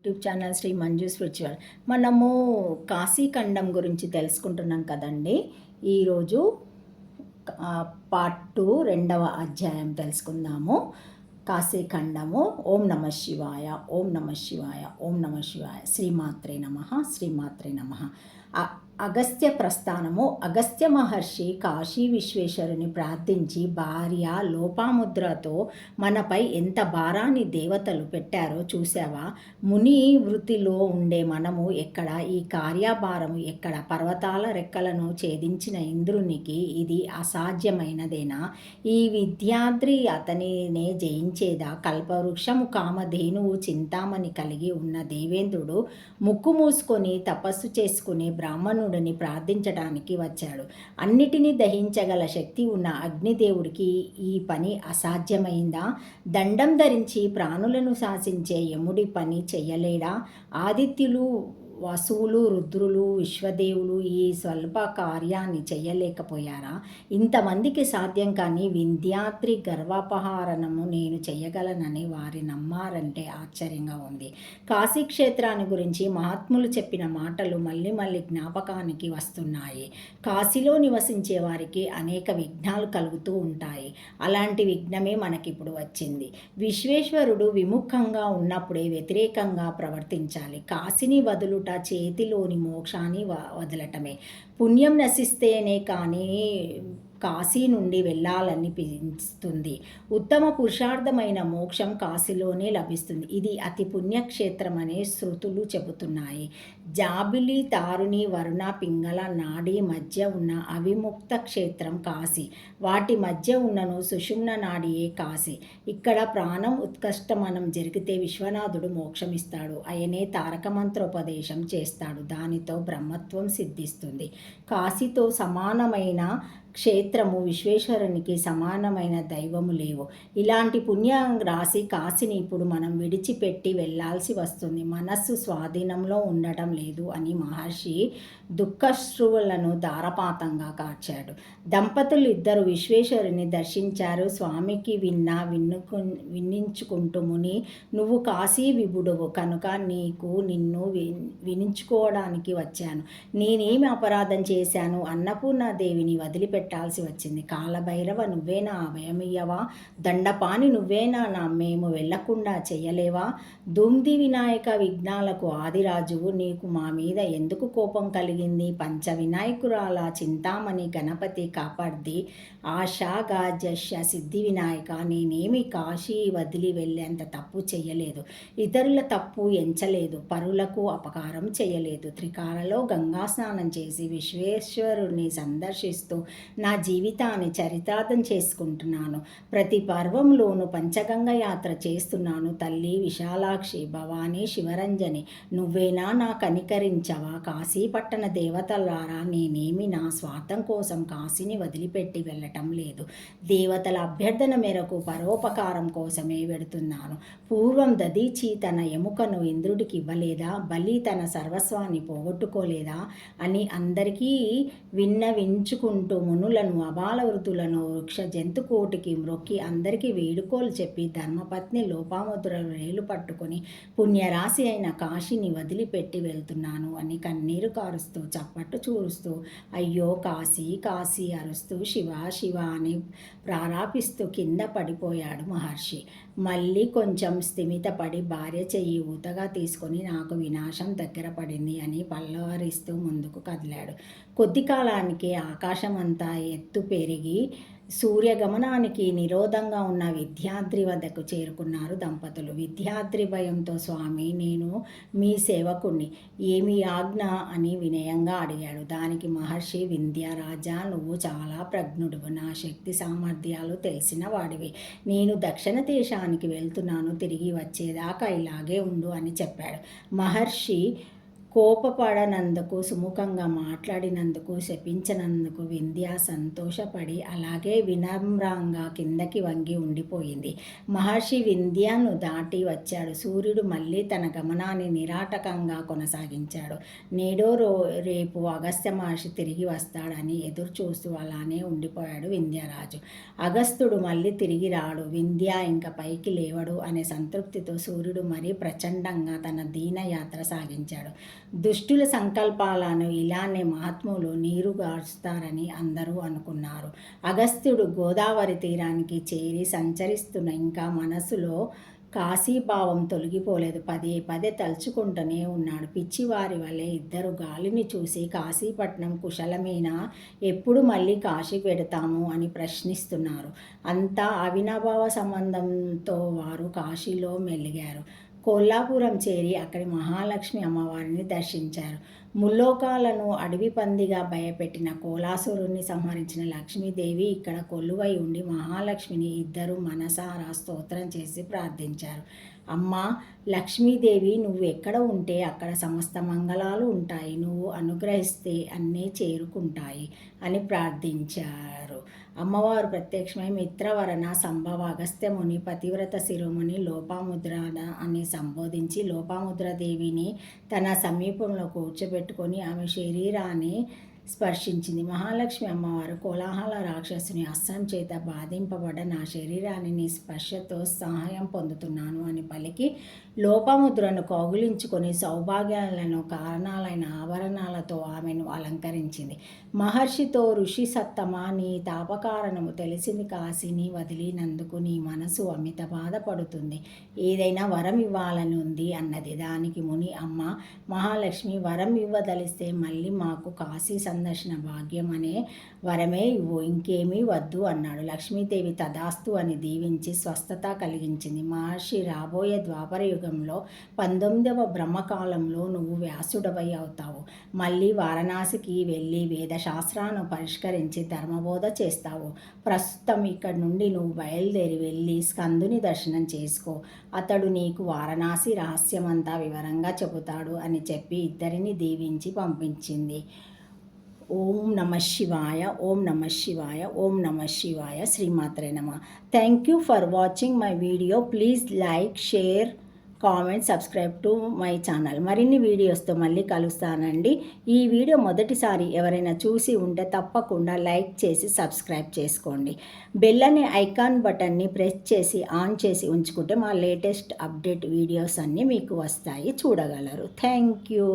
YouTube channel Shri Manju spiritual. మనము కాశీఖండం గురించి తెలుసుకుంటున్నాం కదండి. ఈరోజు పార్ట్ 2 రెండవ అధ్యాయం తెలుసుకుందాము. కాశీఖండము. ఓం నమ శివాయ, ఓం నమ శివాయ, ఓం నమ శివాయ. శ్రీమాత్రే నమః, శ్రీమాత్రే నమః. అగస్త్య ప్రస్థానము. అగస్త్య మహర్షి కాశీ విశ్వేశ్వరుని ప్రార్థించి భార్య లోపాముద్రతో మనపై ఎంత భారాన్ని దేవతలు పెట్టారో చూసావా? ముని వృత్తిలో ఉండే మనము ఎక్కడ, ఈ కార్యభారము ఎక్కడ? పర్వతాల రెక్కలను ఛేదించిన ఇంద్రునికి ఇది అసాధ్యమైనదేనా? ఈ విద్యాద్రి అతనినే జయించేదా? కల్పవృక్షము కామధేనువు చింతామణి కలిగి ఉన్న దేవేంద్రుడు ముక్కు మూసుకొని తపస్సు చేసుకుని బ్రాహ్మణుడిని ప్రార్థించడానికి వచ్చాడు. అన్నిటినీ దహించగల శక్తి ఉన్న అగ్నిదేవుడికి ఈ పని అసాధ్యమైందా? దండం ధరించి ప్రాణులను శాసించే యముడి పని చెయ్యలేడా? ఆదిత్యులు, వసువులు, రుద్రులు, విశ్వదేవులు ఈ స్వల్ప కార్యాన్ని చెయ్యలేకపోయారా? ఇంతమందికి సాధ్యం కానీ వింధ్యాద్రి గర్వాపహారణము నేను చెయ్యగలనని వారి నమ్మారంటే ఆశ్చర్యంగా ఉంది. కాశీక్షేత్రాన్ని గురించి మహాత్ములు చెప్పిన మాటలు మళ్ళీ మళ్ళీ జ్ఞాపకానికి వస్తున్నాయి. కాశీలో నివసించే వారికి అనేక విఘ్నాలు కలుగుతూ ఉంటాయి. అలాంటి విఘ్నమే మనకిప్పుడు వచ్చింది. విశ్వేశ్వరుడు విముఖంగా ఉన్నప్పుడే వ్యతిరేకంగా ప్రవర్తించాలి. కాశీని వదులు చేతిలోని మోక్షాన్ని వదలటమే. పుణ్యం నశిస్తేనే కానీ కాశీ నుండి వెళ్ళాలనిపిస్తుంది. ఉత్తమ పురుషార్థమైన మోక్షం కాశీలోనే లభిస్తుంది. ఇది అతి పుణ్యక్షేత్రం అనే శృతులు చెబుతున్నాయి. జాబిలి, తారుణి, వరుణ, పింగళ నాడి మధ్య ఉన్న అవిముక్త క్షేత్రం కాశీ. వాటి మధ్య ఉన్నను సుషుమ్న నాడియే కాశీ. ఇక్కడ ప్రాణం ఉత్కష్టమనం జరిగితే విశ్వనాథుడు మోక్షమిస్తాడు. ఆయనే తారకమంత్రోపదేశం చేస్తాడు. దానితో బ్రహ్మత్వం సిద్ధిస్తుంది. కాశీతో సమానమైన క్షేత్రము, విశ్వేశ్వరునికి సమానమైన దైవము లేవు. ఇలాంటి పుణ్య రాశి కాశీని ఇప్పుడు మనం విడిచిపెట్టి వెళ్ళాల్సి వస్తుంది. మనస్సు స్వాధీనంలో ఉండటం లేదు అని మహర్షి దుఃఖశ్రువులను ధారపాతంగా కార్చాడు. దంపతులు ఇద్దరు విశ్వేశ్వరుని దర్శించారు. స్వామికి విన్నించుకుంటూ ముని, నువ్వు కాశీ విభుడువు కనుక నిన్ను వినించుకోవడానికి వచ్చాను. నేనేమి అపరాధం చేశాను? అన్నపూర్ణాదేవిని వదిలిపెట్టాల్సి వచ్చింది. కాలభైరవ, నువ్వేనా అభయమియ్యవా? దండపాని, నువ్వేనా మేము వెళ్లకుండా చెయ్యలేవా? దుమ్ది వినాయక విఘ్నాలకు ఆదిరాజువు, నీకు మా మీద ఎందుకు కోపం కలిగింది? పంచ వినాయకురాల చింతామణి గణపతి కాపాడ్ది. ఆశా గాజస్య సిద్ధి వినాయక, నేనేమి కాశీ వదిలి వెళ్ళేంత తప్పు చెయ్యలేదు. ఇతరుల తప్పు ఎంచలేదు. పరులకు అపకారం చేయలేదు. త్రికాలలో గంగా స్నానం చేసి విశ్వేశ్వరుని సందర్శిస్తూ నా జీవితాన్ని చరితార్థం చేసుకుంటున్నాను. ప్రతి పర్వంలోనూ పంచగంగ యాత్ర చేస్తున్నాను. తల్లి విశాలాక్షి, భవానీ, శివరంజని, నువ్వేనా నా కనికరించవా? కాశీ పట్టణ దేవతలారా, నేనేమి నా స్వార్థం కోసం కాశీని వదిలిపెట్టి వెళ్ళటం లేదు. దేవతల అభ్యర్థన మేరకు పరోపకారం కోసమే వెడుతున్నాను. పూర్వం దదీచి తన ఎముకను ఇంద్రుడికి ఇవ్వలేదా? బలి తన సర్వస్వాన్ని పోగొట్టుకోలేదా అని అందరికీ విన్నవించుకుంటూ మునులను, అబాల వృద్ధులను, వృక్ష జంతుకోటికి మ్రొక్కి అందరికీ వేడుకోలు చెప్పి ధర్మపత్ని లోపాముద్రలు రేలు పట్టుకొని పుణ్యరాశి అయిన కాశీని వదిలిపెట్టి వెళ్తున్నాను అని కన్నీరు కారుస్తూ చప్పట్టు చూరుస్తూ అయ్యో కాశీ కాశీ అరుస్తూ శివ శివ అని ప్రారాపిస్తూ కింద పడిపోయాడు మహర్షి. మళ్ళీ కొంచెం స్థిమితపడి భార్య చెయ్యి ఊతగా తీసుకొని నాకు వినాశం దగ్గర పడింది అని పల్లవరిస్తూ ముందుకు కదిలాడు. కొద్ది కాలానికి ఆకాశమంతా ఎత్తు పెరిగి సూర్యగమనానికి నిరోధంగా ఉన్న విద్యాద్రి వద్దకు చేరుకున్నారు దంపతులు. విద్యాద్రి భయంతో, స్వామి, నేను మీ సేవకుణ్ణి, ఏమి ఆజ్ఞ అని వినయంగా అడిగాడు. దానికి మహర్షి, వింధ్యరాజా, నువ్వు చాలా ప్రజ్ఞుడువు, నా శక్తి సామర్థ్యాలు తెలిసిన వాడివి. నేను దక్షిణ దేశానికి వెళ్తున్నాను. తిరిగి వచ్చేదాకా ఇలాగే ఉండు అని చెప్పాడు. మహర్షి కోపపడనందుకు, సుముఖంగా మాట్లాడినందుకు, శపించనందుకు వింధ్య సంతోషపడి అలాగే వినమ్రంగా కిందకి వంగి ఉండిపోయింది. మహర్షి వింధ్యను దాటి వచ్చాడు. సూర్యుడు మళ్ళీ తన గమనాన్ని నిరాటకంగా కొనసాగించాడు. నేడో రేపు అగస్త్య మహర్షి తిరిగి వస్తాడని ఎదురు చూస్తూ అలానే ఉండిపోయాడు వింధ్యరాజు. అగస్త్యుడు మళ్ళీ తిరిగి రాడు, వింధ్య ఇంక పైకి లేవడు అనే సంతృప్తితో సూర్యుడు మరీ ప్రచండంగా తన దీనయాత్ర సాగించాడు. దుష్టుల సంకల్పాలను ఇలానే మహాత్ములు నీరుగార్చుతారని అందరూ అనుకున్నారు. అగస్త్యుడు గోదావరి తీరానికి చేరి సంచరిస్తున్న ఇంకా మనసులో కాశీభావం తొలగిపోలేదు. పదే పదే తలుచుకుంటూనే ఉన్నాడు. పిచ్చివారి వలె ఇద్దరు గాలిని చూసి కాశీపట్నం కుశలమేనా, ఎప్పుడు మళ్ళీ కాశీ పెడతాము అని ప్రశ్నిస్తున్నారు. అంతా అవినాభావ సంబంధంతో వారు కాశీలో మెలిగారు. కొల్లాపురం చేరి అక్కడి మహాలక్ష్మి అమ్మవారిని దర్శించారు. ముల్లోకాలను అడవి పందిగా భయపెట్టిన కోలాసురుణ్ణి సంహరించిన లక్ష్మీదేవి ఇక్కడ కొలువై ఉండి మహాలక్ష్మిని ఇద్దరు మనసారా స్తోత్రం చేసి ప్రార్థించారు. అమ్మా లక్ష్మీదేవి, నువ్వు ఎక్కడ ఉంటే అక్కడ సమస్త మంగళాలు ఉంటాయి, నువ్వు అనుగ్రహిస్తే అన్నీ చేరుకుంటాయి అని ప్రార్థించారు. అమ్మవారు ప్రత్యక్షమై మిత్రవరణ సంభవ అగస్త్యముని పతివ్రత శిరోమణి లోపాముద్ర అని సంబోధించి లోపాముద్రాదేవిని తన సమీపంలో కూర్చోబెట్టుకొని ఆమె శరీరాన్ని స్పర్శించింది. మహాలక్ష్మి అమ్మవారు కోలాహల రాక్షసుని అస్త్రం చేత బాధింపబడ్డ నా శరీరాన్ని నీ స్పర్శతో సహాయం పొందుతున్నాను అని పలికి లోపముద్రను కౌగిలించుకొని సౌభాగ్యాలను కారణాలైన ఆభరణాలతో ఆమెను అలంకరించింది. మహర్షితో ఋషి సత్తమా, నీ తాపకారణము తెలిసింది, కాశీని వదిలినందుకు నీ మనసు అమిత బాధపడుతుంది, ఏదైనా వరం ఇవ్వాలని ఉంది అన్నది. దానికి ముని, అమ్మ మహాలక్ష్మి, వరం ఇవ్వదలిస్తే మళ్ళీ మాకు కాశీ సందర్శన భాగ్యం అనే వరమే ఇవ్వు, ఇంకేమీ వద్దు అన్నాడు. లక్ష్మీదేవి తదాస్తు అని దీవించి స్వస్థత కలిగించింది. మహర్షి రాబోయే ద్వాపర యుగంలో 19వ బ్రహ్మకాలంలో నువ్వు వ్యాసుడవై అవుతావు. మళ్ళీ వారణాసికి వెళ్ళి వేదశాస్త్రాలను పరిష్కరించి ధర్మబోధ చేస్తావు. ప్రస్తుతం ఇక్కడి నుండి నువ్వు బయలుదేరి వెళ్ళి స్కందుని దర్శనం చేసుకో, అతడు నీకు వారణాసి రహస్యమంతా వివరంగా చెబుతాడు అని చెప్పి ఇద్దరిని దీవించి పంపించింది. ఓం నమ శివాయ, ఓం నమ శివాయ, ఓం నమ శివాయ. శ్రీమాత్రే నమః. Thank you for watching my video. Please like, share, comment, subscribe to my channel. మరిన్ని వీడియోస్తో మళ్ళీ కలుస్తానండి. ఈ వీడియో మొదటిసారి ఎవరైనా చూసి ఉంటే తప్పకుండా లైక్ చేసి సబ్స్క్రైబ్ చేసుకోండి. బెల్ అనే ఐకాన్ బటన్ని ప్రెస్ చేసి ఆన్ చేసి ఉంచుకుంటే మా లేటెస్ట్ అప్డేట్ వీడియోస్ అన్నీ మీకు వస్తాయి, చూడగలరు. Thank you.